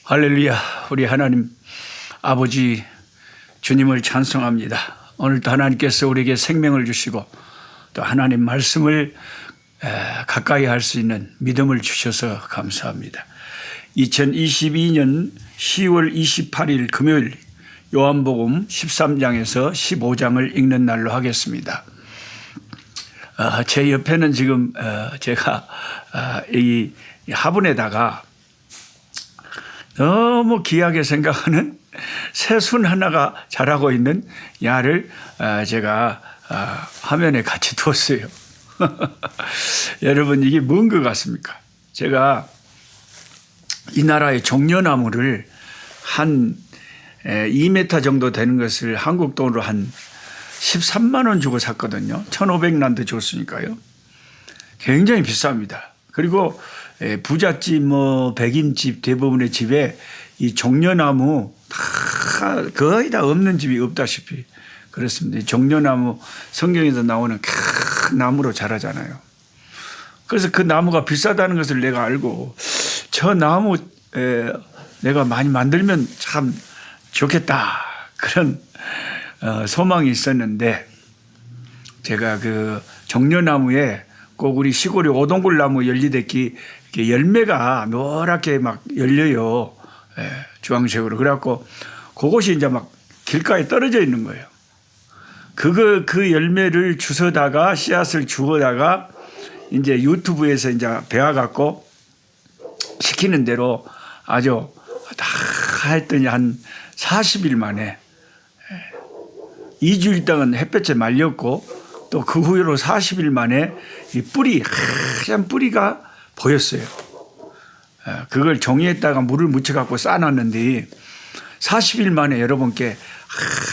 할렐루야. 우리 하나님 아버지 주님을 찬송합니다. 오늘도 하나님께서 우리에게 생명을 주시고 또 하나님 말씀을 가까이 할 수 있는 믿음을 주셔서 감사합니다. 2022년 10월 28일 금요일 요한복음 13장에서 15장을 읽는 날로 하겠습니다. 제 옆에는 지금 제가 이 화분에다가 너무 귀하게 생각하는 새순 하나가 자라고 있는 야를 제가 화면에 같이 두었어요. 여러분, 이게 뭔 것 같습니까? 제가 이 나라의 종려나무를 한 2m 정도 되는 것을 한국 돈으로 한 13만 원 주고 샀거든요. 1,500란드 줬으니까요. 굉장히 비쌉니다. 그리고 부잣집, 백인집 대부분의 집에 이 종려나무 거의 다 없는 집이 없다시피 그렇습니다. 종려나무 성경에서 나오는 큰 나무로 자라잖아요. 그래서 그 나무가 비싸다는 것을 내가 알고 저 나무 내가 많이 만들면 참 좋겠다 그런 소망이 있었는데 제가 그 종려나무에 꼭 우리 시골의 오동굴 나무 열리대기 열매가 노랗게 막 열려요. 주황색으로. 그래갖고 그것이 이제 막 길가에 떨어져 있는 거예요. 그 열매를 주워다가 씨앗을 주워다가 이제 유튜브에서 이제 배워갖고 시키는 대로 아주 다 했더니 한 40일 만에 2주일 동안 햇볕에 말렸고 또 그 후로 40일 만에 이 뿌리, 하얀 뿌리가 보였어요. 그걸 종이에다가 물을 묻혀갖고 싸놨는데 40일 만에 여러분께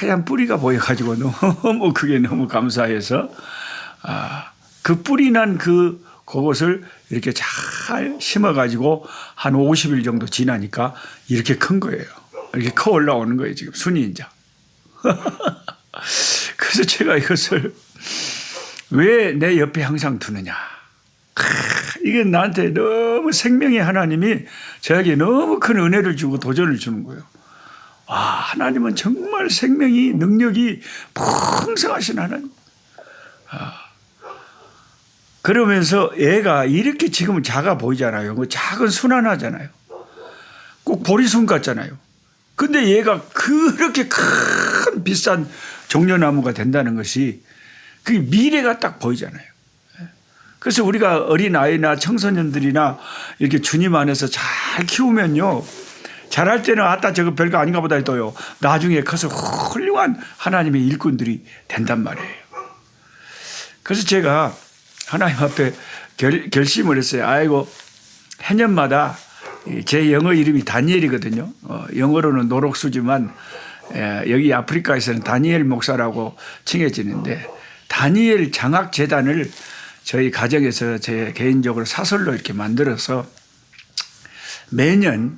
하얀 뿌리가 보여가지고 너무 그게 너무 감사해서 그 뿌리 난 그것을 이렇게 잘 심어가지고 한 50일 정도 지나니까 이렇게 큰 거예요. 이렇게 커 올라오는 거예요. 지금 순이 이제. 그래서 제가 이것을 왜 내 옆에 항상 두느냐. 이게 나한테 너무 생명의 하나님이 저에게 너무 큰 은혜를 주고 도전을 주는 거예요. 하나님은 정말 생명이 능력이 풍성하신 하나님. 그러면서 애가 이렇게 지금은 작아 보이잖아요. 작은 순 하나잖아요. 꼭 보리순 같잖아요. 근데 얘가 그렇게 큰 비싼 종려나무가 된다는 것이 그 미래가 딱 보이잖아요. 그래서 우리가 어린아이나 청소년들이나 이렇게 주님 안에서 잘 키우면요. 잘할 때는 저거 별거 아닌가 보다 해도요. 나중에 커서 훌륭한 하나님의 일꾼들이 된단 말이에요. 그래서 제가 하나님 앞에 결심을 했어요. 해년마다 제 영어 이름이 다니엘이거든요. 영어로는 노록수지만 여기 아프리카에서는 다니엘 목사라고 칭해지는데 다니엘 장학재단을 저희 가정에서 제 개인적으로 사설로 이렇게 만들어서 매년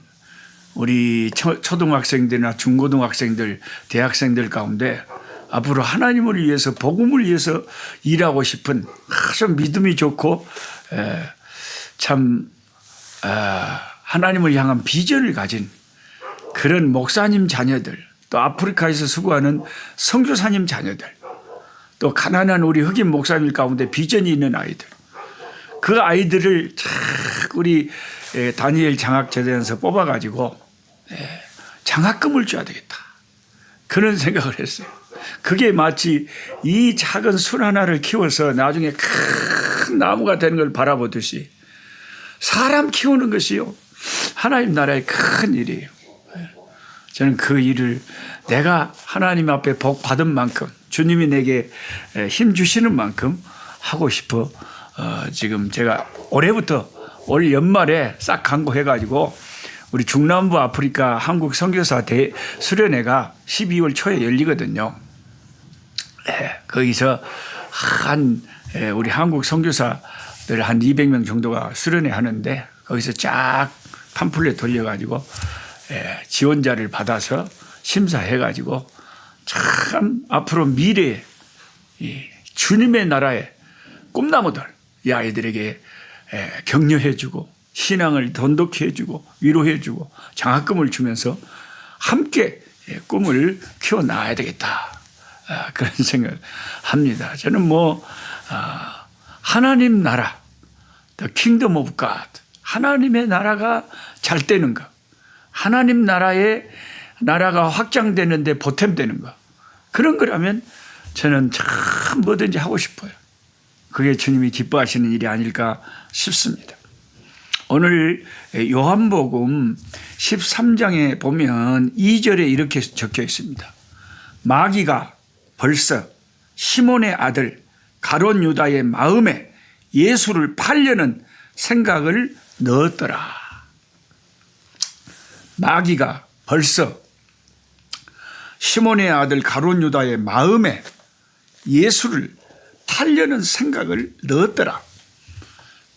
우리 초등학생들이나 중고등학생들, 대학생들 가운데 앞으로 하나님을 위해서 복음을 위해서 일하고 싶은 아주 믿음이 좋고 참 하나님을 향한 비전을 가진 그런 목사님 자녀들 또 아프리카에서 수고하는 선교사님 자녀들 또 가난한 우리 흑인 목사님 가운데 비전이 있는 아이들 그 아이들을 우리 다니엘 장학재단에서 뽑아가지고 장학금을 줘야 되겠다 그런 생각을 했어요. 그게 마치 이 작은 순 하나를 키워서 나중에 큰 나무가 되는 걸 바라보듯이 사람 키우는 것이요 하나님 나라의 큰 일이에요. 저는 그 일을 내가 하나님 앞에 복 받은 만큼 주님이 내게 힘 주시는 만큼 하고 싶어 지금 제가 올해부터 올 연말에 싹 강구해가지고 우리 중남부 아프리카 한국 선교사 수련회가 12월 초에 열리거든요. 거기서 우리 한국 선교사들 한 200명 정도가 수련회 하는데 거기서 쫙 팜플렛 돌려가지고 지원자를 받아서 심사해가지고 참 앞으로 미래에 주님의 나라의 꿈나무들 이 아이들에게 격려해주고 신앙을 돈독히 해주고 위로해주고 장학금을 주면서 함께 꿈을 키워나가야 되겠다. 그런 생각을 합니다. 저는 하나님 나라, The Kingdom of God, 하나님의 나라가 잘 되는 것, 하나님 나라가 확장되는데 보탬되는 것, 그런 거라면 저는 참 뭐든지 하고 싶어요. 그게 주님이 기뻐하시는 일이 아닐까 싶습니다. 오늘 요한복음 13장에 보면 2절에 이렇게 적혀 있습니다. 마귀가 벌써 시몬의 아들 가룟 유다의 마음에 예수를 팔려는 생각을 넣었더라. 마귀가 벌써 시몬의 아들 가룟 유다의 마음에 예수를 팔려는 생각을 넣었더라.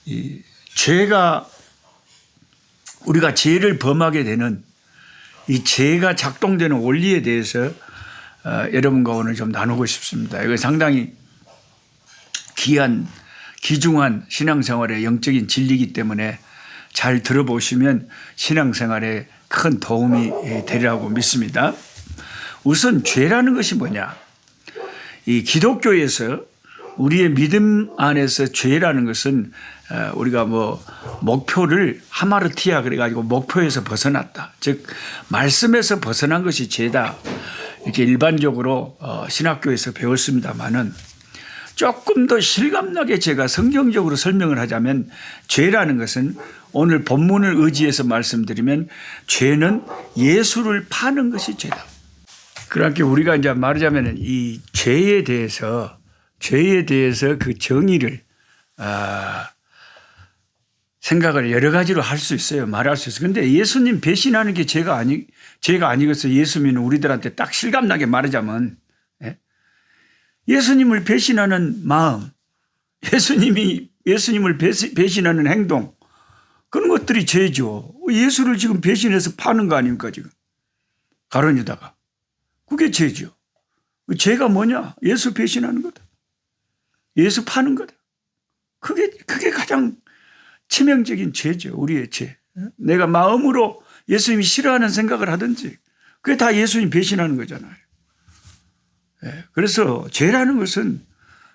이 죄가, 우리가 죄를 범하게 되는 이 죄가 작동되는 원리에 대해서 여러분과 오늘 좀 나누고 싶습니다. 이거 상당히 귀중한 신앙생활의 영적인 진리이기 때문에 잘 들어보시면 신앙생활에 큰 도움이 되리라고 믿습니다. 우선 죄라는 것이 뭐냐? 이 기독교에서 우리의 믿음 안에서 죄라는 것은 우리가 목표를 하마르티아 그래가지고 목표에서 벗어났다. 즉 말씀에서 벗어난 것이 죄다. 이렇게 일반적으로 신학교에서 배웠습니다마는 조금 더 실감나게 제가 성경적으로 설명을 하자면 죄라는 것은 오늘 본문을 의지해서 말씀드리면 죄는 예수를 파는 것이 죄다. 그렇게 우리가 이제 말하자면 이 죄에 대해서 그 정의를 생각을 여러 가지로 할 수 있어요. 말할 수 있어요. 그런데 예수님 배신하는 게 죄가 아니겠어요. 예수 믿는 우리들한테 딱 실감나게 말하자면 예수님을 배신하는 마음, 예수님을 배신하는 행동, 그런 것들이 죄죠. 예수를 지금 배신해서 파는 거 아닙니까 지금. 가룟 유다가. 그게 죄죠. 죄가 뭐냐? 예수 배신하는 거다. 예수 파는 거다. 그게 가장 치명적인 죄죠. 우리의 죄. 내가 마음으로 예수님이 싫어하는 생각을 하든지 그게 다 예수님 배신하는 거잖아요. 그래서 죄라는 것은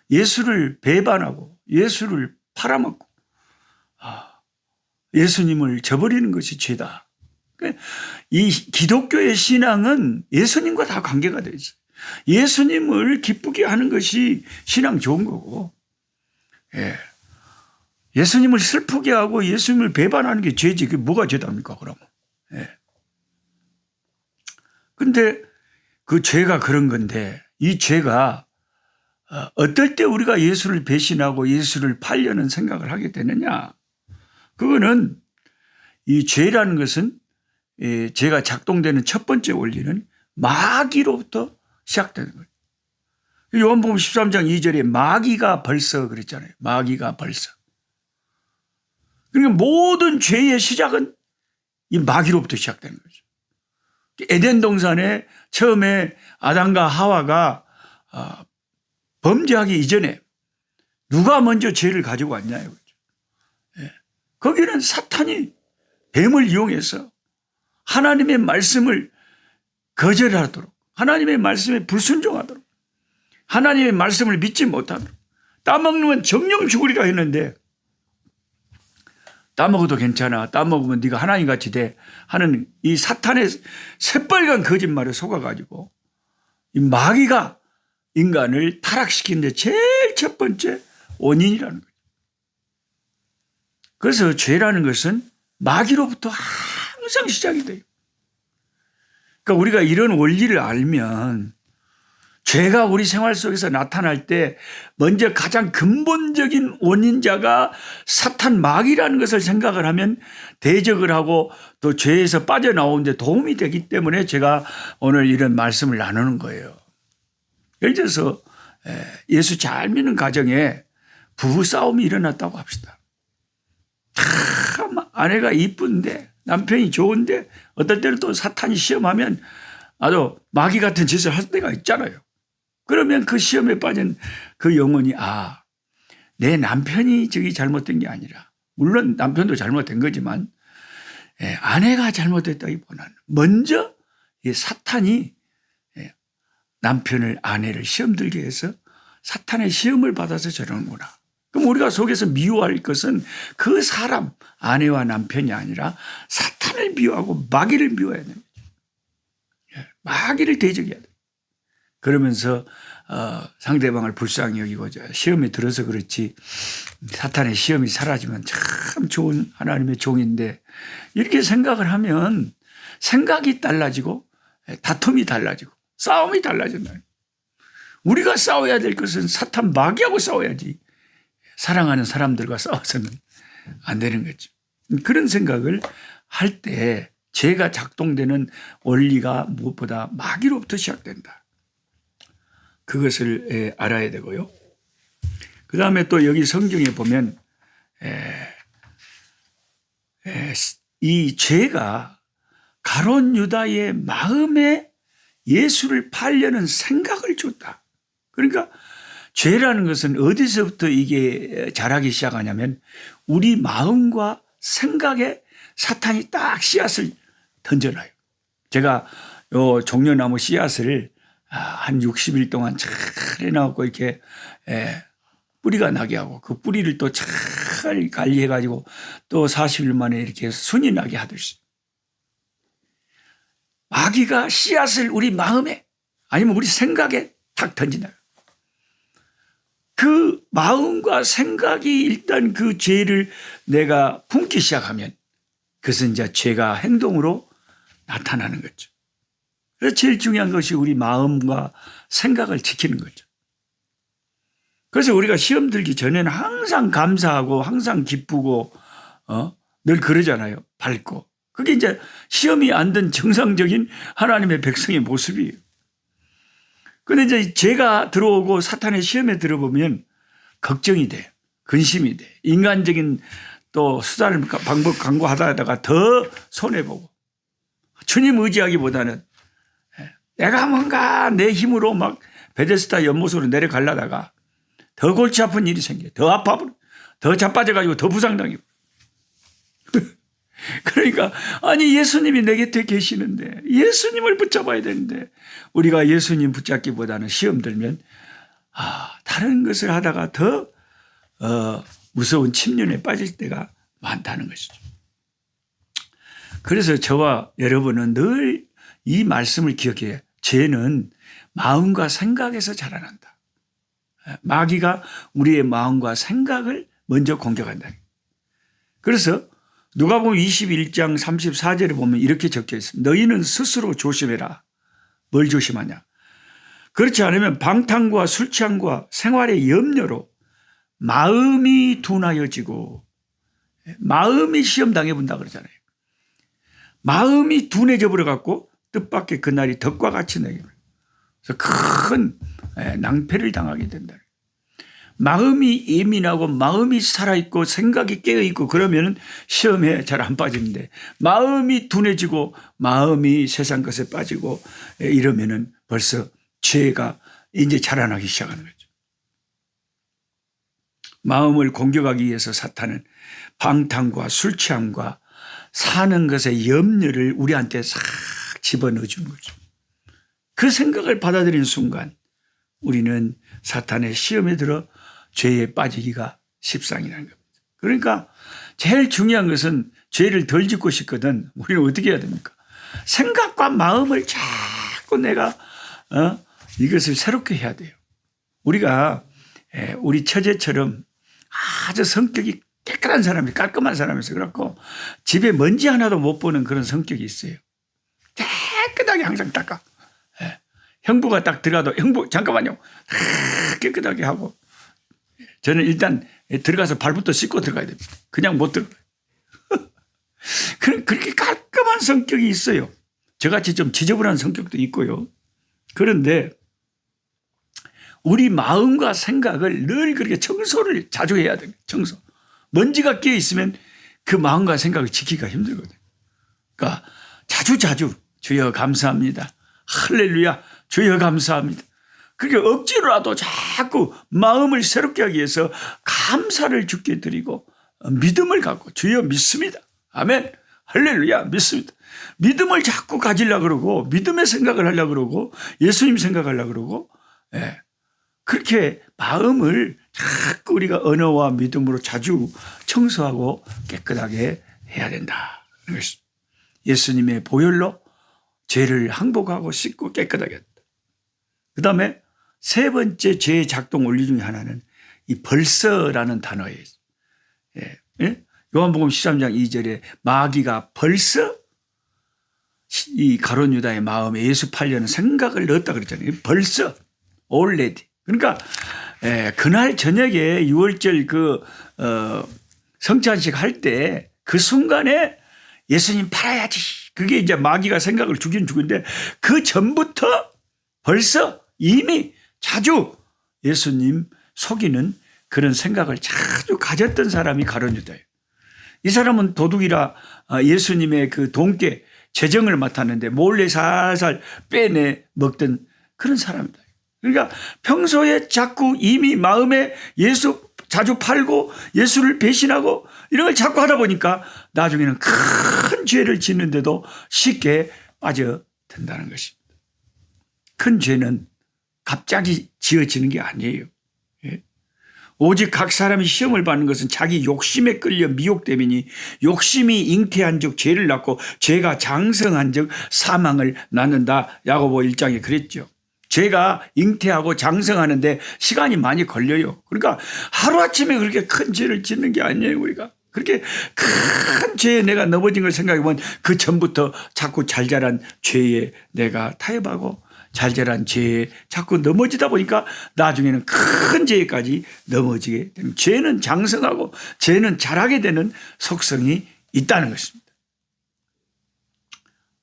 예수를 배반하고 예수를 팔아먹고 예수님을 저버리는 것이 죄다. 이 기독교의 신앙은 예수님과 다 관계가 되어 있어요. 예수님을 기쁘게 하는 것이 신앙 좋은 거고, 예수님을 슬프게 하고 예수님을 배반하는 게 죄지. 그게 뭐가 죄답니까, 그러면? 근데 그 죄가 그런 건데, 이 죄가 어떨 때 우리가 예수를 배신하고 예수를 팔려는 생각을 하게 되느냐? 그거는 이 죄라는 것은 죄가 작동되는 첫 번째 원리는 마귀로부터 시작되는 거예요. 요한복음 13장 2절에 마귀가 벌써 그랬잖아요. 마귀가 벌써. 그러니까 모든 죄의 시작은 이 마귀로부터 시작되는 거죠. 에덴 동산에 처음에 아담과 하와가 범죄하기 이전에 누가 먼저 죄를 가지고 왔냐 이거죠. 거기는 사탄이 뱀을 이용해서 하나님의 말씀을 거절하도록, 하나님의 말씀에 불순종하도록, 하나님의 말씀을 믿지 못하도록, 따먹으면 정령 죽으리라 했는데 따먹어도 괜찮아, 따먹으면 네가 하나님같이 돼 하는 이 사탄의 새빨간 거짓말에 속아가지고 이 마귀가 인간을 타락시키는 데 제일 첫 번째 원인이라는 거죠. 그래서 죄라는 것은 마귀로부터 항상 시작이 돼요. 그러니까 우리가 이런 원리를 알면 죄가 우리 생활 속에서 나타날 때 먼저 가장 근본적인 원인자가 사탄 마귀라는 것을 생각을 하면 대적을 하고 또 죄에서 빠져나오는 데 도움이 되기 때문에 제가 오늘 이런 말씀을 나누는 거예요. 예를 들어서 예수 잘 믿는 가정에 부부싸움이 일어났다고 합시다. 참 아내가 이쁜데 남편이 좋은데 어떨 때는 또 사탄이 시험하면 아주 마귀 같은 짓을 할 때가 있잖아요. 그러면 그 시험에 빠진 그 영혼이 내 남편이 저기 잘못된 게 아니라 물론 남편도 잘못된 거지만 아내가 잘못했다기보다는 먼저 이 사탄이 남편을 아내를 시험 들게 해서 사탄의 시험을 받아서 저러는구나. 그럼 우리가 속에서 미워할 것은 그 사람 아내와 남편이 아니라 사탄을 미워하고 마귀를 미워해야 됩니다. 마귀를 대적해야 돼요. 그러면서 상대방을 불쌍히 여기고 시험에 들어서 그렇지 사탄의 시험이 사라지면 참 좋은 하나님의 종인데 이렇게 생각을 하면 생각이 달라지고 다툼이 달라지고 싸움이 달라진다. 우리가 싸워야 될 것은 사탄 마귀하고 싸워야지 사랑하는 사람들과 싸워서는 안 되는 거죠. 그런 생각을 할 때 죄가 작동되는 원리가 무엇보다 마귀로부터 시작된다. 그것을 알아야 되고요. 그 다음에 또 여기 성경에 보면 이 죄가 가룟 유다의 마음에 예수를 팔려는 생각을 줬다. 그러니까 죄라는 것은 어디서부터 이게 자라기 시작하냐면 우리 마음과 생각에 사탄이 딱 씨앗을 던져놔요. 제가 요 종려나무 씨앗을 한 60일 동안 잘 해놔갖고 이렇게 뿌리가 나게 하고 그 뿌리를 또 잘 관리해가지고 또 40일 만에 이렇게 순이 나게 하듯이 마귀가 씨앗을 우리 마음에 아니면 우리 생각에 탁 던지나요. 그 마음과 생각이 일단 그 죄를 내가 품기 시작하면 그것은 이제 죄가 행동으로 나타나는 거죠. 그래서 제일 중요한 것이 우리 마음과 생각을 지키는 거죠. 그래서 우리가 시험 들기 전에는 항상 감사하고 항상 기쁘고 늘 그러잖아요. 밝고. 그게 이제 시험이 안 된 정상적인 하나님의 백성의 모습이에요. 그런데 이제 죄가 들어오고 사탄의 시험에 들어보면 걱정이 돼요. 근심이 돼. 인간적인 또 수단을 방법 강구하다가 더 손해보고 주님 의지하기보다는 내가 뭔가 내 힘으로 막 베데스다 연못으로 내려가려다가 더 골치 아픈 일이 생겨요. 더 아파버려. 더 자빠져가지고 더 부상당해요. 그러니까 아니 예수님이 내 곁에 계시는데 예수님을 붙잡아야 되는데 우리가 예수님 붙잡기보다는 시험 들면 다른 것을 하다가 더 무서운 침륜에 빠질 때가 많다는 것이죠. 그래서 저와 여러분은 늘 이 말씀을 기억해야 해요. 죄는 마음과 생각에서 자라난다. 마귀가 우리의 마음과 생각을 먼저 공격한다. 그래서 누가복음 21장 34절에 보면 이렇게 적혀 있습니다. 너희는 스스로 조심해라. 뭘 조심하냐? 그렇지 않으면 방탕과 술 취함과 생활의 염려로 마음이 둔하여지고 마음이 시험 당해본다 그러잖아요. 마음이 둔해져 버려갖고 뜻밖의 그날이 덕과 같이 내게 그래서 큰 낭패를 당하게 된다. 마음이 예민하고 마음이 살아있고 생각이 깨어있고 그러면 시험에 잘 안 빠지는데 마음이 둔해지고 마음이 세상 것에 빠지고 이러면 벌써 죄가 이제 자라나기 시작하는 거죠. 마음을 공격하기 위해서 사탄은 방탕과 술 취함과 사는 것의 염려를 우리한테 싹 집어넣어 주는 거죠. 그 생각을 받아들이는 순간 우리는 사탄의 시험에 들어 죄에 빠지기가 십상이라는 겁니다. 그러니까 제일 중요한 것은 죄를 덜 짓고 싶거든 우리는 어떻게 해야 됩니까? 생각과 마음을 자꾸 내가 이것을 새롭게 해야 돼요. 우리가 우리 처제처럼 아주 성격이 깨끗한 사람이 깔끔한 사람이서 그렇고 집에 먼지 하나도 못 보는 그런 성격이 있어요. 깨끗하게 항상 닦아. 형부가 딱 들어가도 형부 잠깐만요. 깨끗하게 하고 저는 일단 들어가서 발부터 씻고 들어가야 됩니다. 그냥 못 들어가요. 그렇게 깔끔한 성격이 있어요. 저같이 좀 지저분한 성격도 있고요. 그런데 우리 마음과 생각을 늘 그렇게 청소를 자주 해야 돼요. 청소. 먼지가 끼어 있으면 그 마음과 생각을 지키기가 힘들거든요. 그러니까 자주 주여 감사합니다. 할렐루야 주여 감사합니다. 그렇게 억지로라도 자꾸 마음을 새롭게 하기 위해서 감사를 주께 드리고 믿음을 갖고 주여 믿습니다. 아멘. 할렐루야 믿습니다. 믿음을 자꾸 가지려고 그러고 믿음의 생각을 하려고 그러고 예수님 생각하려고 그러고 그렇게 마음을 자꾸 우리가 언어와 믿음으로 자주 청소하고 깨끗하게 해야 된다. 예수님의 보혈로 죄를 항복하고 씻고 깨끗하게 했다. 그 다음에 세 번째 죄의 작동 원리 중에 하나는 이 벌써라는 단어예요. 요한복음 13장 2절에 마귀가 벌써 이 가룟 유다의 마음에 예수 팔려는 생각을 넣었다 그랬잖아요. 벌써 already. 그러니까 그날 저녁에 6월절 성찬식 할 때 그 순간에 예수님 팔아야지. 그게 이제 마귀가 생각을 주긴 주는데 그 전부터 벌써 이미 자주 예수님 속이는 그런 생각을 자주 가졌던 사람이 가룟 유다예요. 이 사람은 도둑이라 예수님의 그 돈께 재정을 맡았는데 몰래 살살 빼내 먹던 그런 사람이다. 그러니까 평소에 자꾸 이미 마음에 예수 자주 팔고 예수를 배신하고 이런 걸 자꾸 하다 보니까 나중에는 큰 죄를 짓는데도 쉽게 빠져든다는 것입니다. 큰 죄는 갑자기 지어지는 게 아니에요. 오직 각 사람이 시험을 받는 것은 자기 욕심에 끌려 미혹됨이니 욕심이 잉태한 즉 죄를 낳고 죄가 장성한 즉 사망을 낳는다. 야고보 1장에 그랬죠. 죄가 잉태하고 장성하는데 시간이 많이 걸려요. 그러니까 하루아침에 그렇게 큰 죄를 짓는 게 아니에요. 우리가 그렇게 큰 죄에 내가 넘어진 걸 생각해보면 그 전부터 자꾸 잘 자란 죄에 내가 타협하고 잘 자란 죄에 자꾸 넘어지다 보니까 나중에는 큰 죄까지 넘어지게 됩니다. 죄는 장성하고 죄는 자라게 되는 속성이 있다는 것입니다.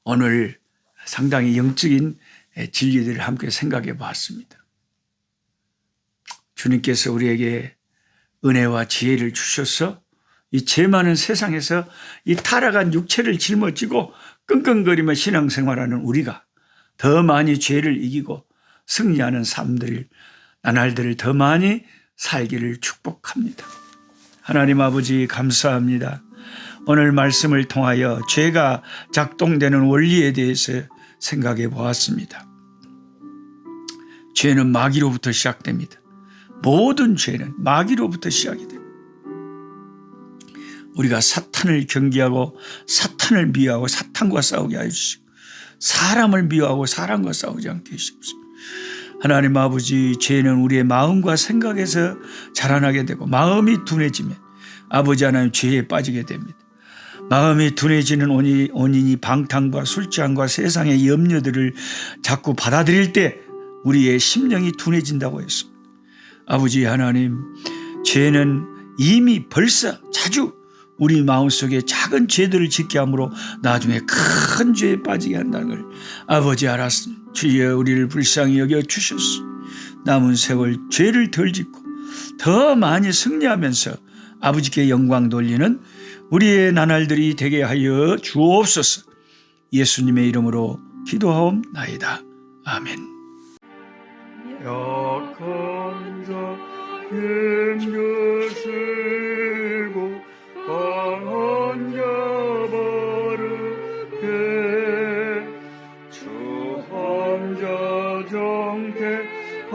오늘 상당히 영적인 진리들을 함께 생각해 봤습니다. 주님께서 우리에게 은혜와 지혜를 주셔서 이 죄 많은 세상에서 이 타락한 육체를 짊어지고 끙끙거리며 신앙생활하는 우리가 더 많이 죄를 이기고 승리하는 삶들, 나날들을 더 많이 살기를 축복합니다. 하나님 아버지 감사합니다. 오늘 말씀을 통하여 죄가 작동되는 원리에 대해서 생각해 보았습니다. 죄는 마귀로부터 시작됩니다. 모든 죄는 마귀로부터 시작이 됩니다. 우리가 사탄을 경계하고 사탄을 미워하고 사탄과 싸우게 하여 주시고 사람을 미워하고 사람과 싸우지 않게 해주시옵소서. 하나님 아버지, 죄는 우리의 마음과 생각에서 자라나게 되고 마음이 둔해지면 아버지 하나님 죄에 빠지게 됩니다. 마음이 둔해지는 원인이 방탕과 술취함과 세상의 염려들을 자꾸 받아들일 때 우리의 심령이 둔해진다고 했습니다. 아버지 하나님, 죄는 이미 벌써 자주 우리 마음속에 작은 죄들을 짓게 함으로 나중에 큰 죄에 빠지게 한다는 걸 아버지 알았습니다. 주여 우리를 불쌍히 여겨 주셨소. 남은 세월 죄를 덜 짓고 더 많이 승리하면서 아버지께 영광 돌리는 우리의 나날들이 되게 하여 주옵소서. 예수님의 이름으로 기도하옵나이다. 아멘. 약한 자 힘주시고 강한 자 바르게 주한 자 정케하시고